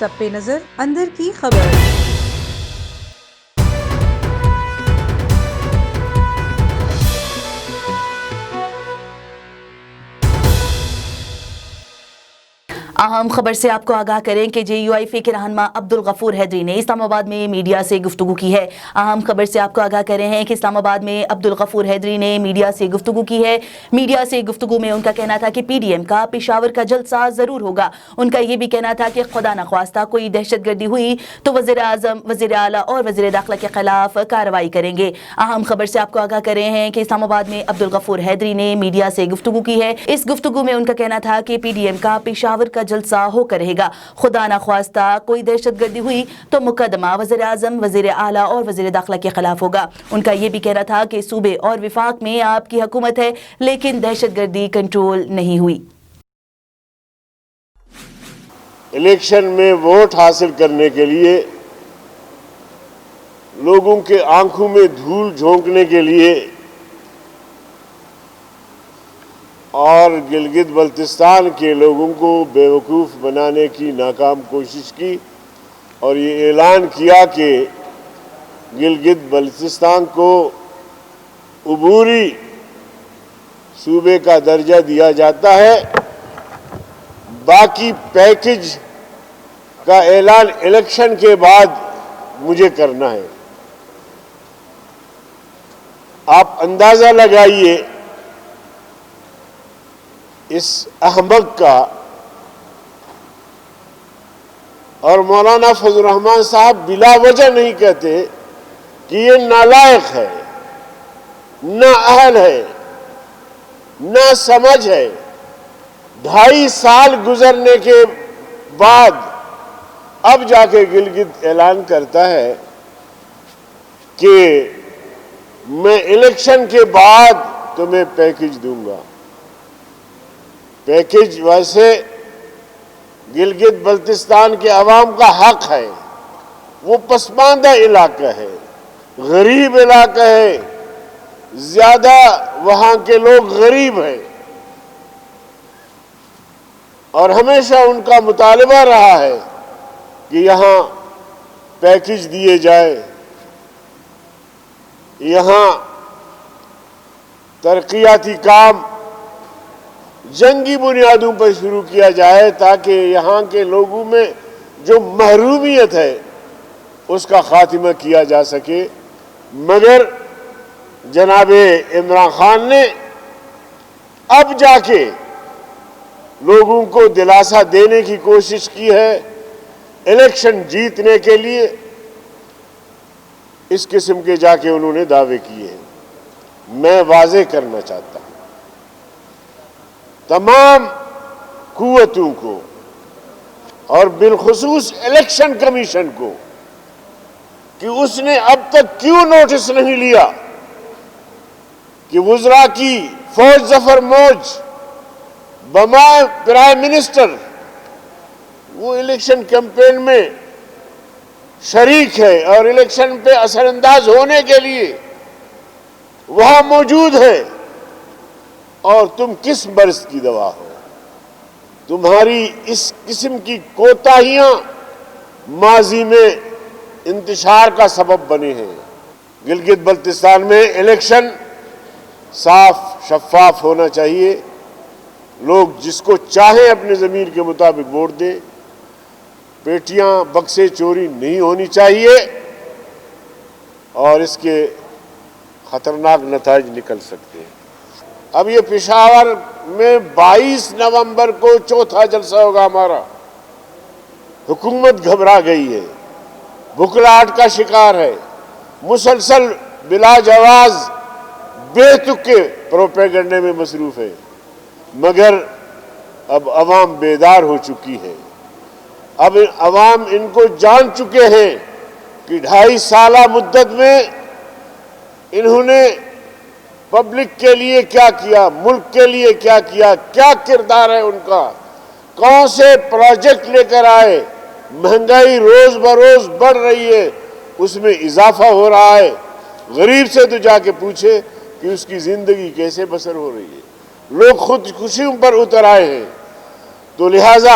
سب پہ نظر اندر کی خبر۔ اہم خبر سے آپ کو آگاہ کریں کہ JUIF کے رہنما عبدالغفور حیدری نے اسلام آباد میں میڈیا سے گفتگو کی ہے۔ اہم خبر سے آپ کو آگاہ کرے ہیں کہ اسلام آباد میں عبدالغفور حیدری نے میڈیا سے گفتگو کی ہے۔ میڈیا سے گفتگو میں ان کا کہنا تھا کہ PDM کا پشاور کا جلسہ ضرور ہوگا۔ ان کا یہ بھی کہنا تھا کہ خدا نخواستہ کوئی دہشت گردی ہوئی تو وزیر اعظم، وزیر اعلیٰ اور وزیر داخلہ کے خلاف کارروائی کریں گے۔ اہم خبر سے آپ کو آگاہ کرے ہیں کہ اسلام آباد میں عبدالغفور حیدری نے میڈیا سے گفتگو کی ہے۔ اس گفتگو میں ان کا کہنا تھا کہ PDM کا پشاور کا جلسہ ہو کر رہے گا۔ خدا نخواستہ کوئی دہشت گردی ہوئی تو مقدمہ وزیر اعظم، وزیر اعلیٰ اور وزیر داخلہ کے خلاف ہوگا۔ ان کا یہ بھی کہنا تھا کہ صوبے اور وفاق میں آپ کی حکومت ہے لیکن دہشت گردی کنٹرول نہیں ہوئی۔ الیکشن میں ووٹ حاصل کرنے کے لیے، لوگوں کے آنکھوں میں دھول جھونکنے کے لیے اور گلگت بلتستان کے لوگوں کو بیوقوف بنانے کی ناکام کوشش کی اور یہ اعلان کیا کہ گلگت بلتستان کو عبوری صوبے کا درجہ دیا جاتا ہے، باقی پیکج کا اعلان الیکشن کے بعد مجھے کرنا ہے۔ آپ اندازہ لگائیے اس احمق کا، اور مولانا فضل الرحمان صاحب بلا وجہ نہیں کہتے کہ یہ نالائق ہے، نہ اہل ہے، نہ سمجھ ہے۔ 2.5 سال گزرنے کے بعد اب جا کے گلگت اعلان کرتا ہے کہ میں الیکشن کے بعد تمہیں پیکج دوں گا۔ پیکج ویسے گلگت بلتستان کے عوام کا حق ہے، وہ پسماندہ علاقہ ہے، غریب علاقہ ہے، زیادہ وہاں کے لوگ غریب ہیں، اور ہمیشہ ان کا مطالبہ رہا ہے کہ یہاں پیکج دیے جائے، یہاں ترقیاتی کام جنگی بنیادوں پر شروع کیا جائے تاکہ یہاں کے لوگوں میں جو محرومیت ہے اس کا خاتمہ کیا جا سکے۔ مگر جناب عمران خان نے اب جا کے لوگوں کو دلاسا دینے کی کوشش کی ہے الیکشن جیتنے کے لیے۔ اس قسم کے جا کے انہوں نے دعوے کیے ہیں۔ میں واضح کرنا چاہتا ہوں تمام قوتوں کو اور بالخصوص الیکشن کمیشن کو کہ اس نے اب تک کیوں نوٹس نہیں لیا کہ وزراء کی فوج ظفر موج بمائے پرائم منسٹر وہ الیکشن کیمپین میں شریک ہے اور الیکشن پہ اثر انداز ہونے کے لیے وہاں موجود ہے، اور تم کس مرض کی دوا ہو؟ تمہاری اس قسم کی کوتاہیاں ماضی میں انتشار کا سبب بنے ہیں۔ گلگت بلتستان میں الیکشن صاف شفاف ہونا چاہیے، لوگ جس کو چاہیں اپنے ضمیر کے مطابق ووٹ دیں، پیٹیاں بکسے چوری نہیں ہونی چاہیے، اور اس کے خطرناک نتائج نکل سکتے ہیں۔ اب یہ پشاور میں 22 نومبر کو چوتھا جلسہ ہوگا ہمارا۔ حکومت گھبرا گئی ہے، بکھلاہٹ کا شکار ہے، مسلسل بلا جواز بے تک کے پروپیگنڈے میں مصروف ہے، مگر اب عوام بیدار ہو چکی ہے۔ اب عوام ان کو جان چکے ہیں کہ 2.5 سالہ مدت میں انہوں نے پبلک کے لیے کیا کیا، ملک کے لیے کیا کیا، کیا کردار ہے ان کا، کون سے پروجیکٹ لے کر آئے۔ مہنگائی روز بروز بڑھ رہی ہے، اس میں اضافہ ہو رہا ہے۔ غریب سے تو جا کے پوچھے کہ اس کی زندگی کیسے بسر ہو رہی ہے۔ لوگ خود خوشیوں پر اتر آئے ہیں، تو لہٰذا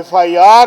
FIR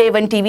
A1 TV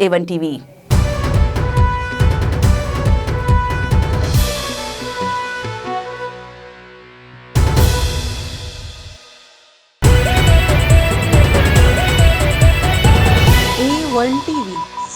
A1 TV। A1 TV,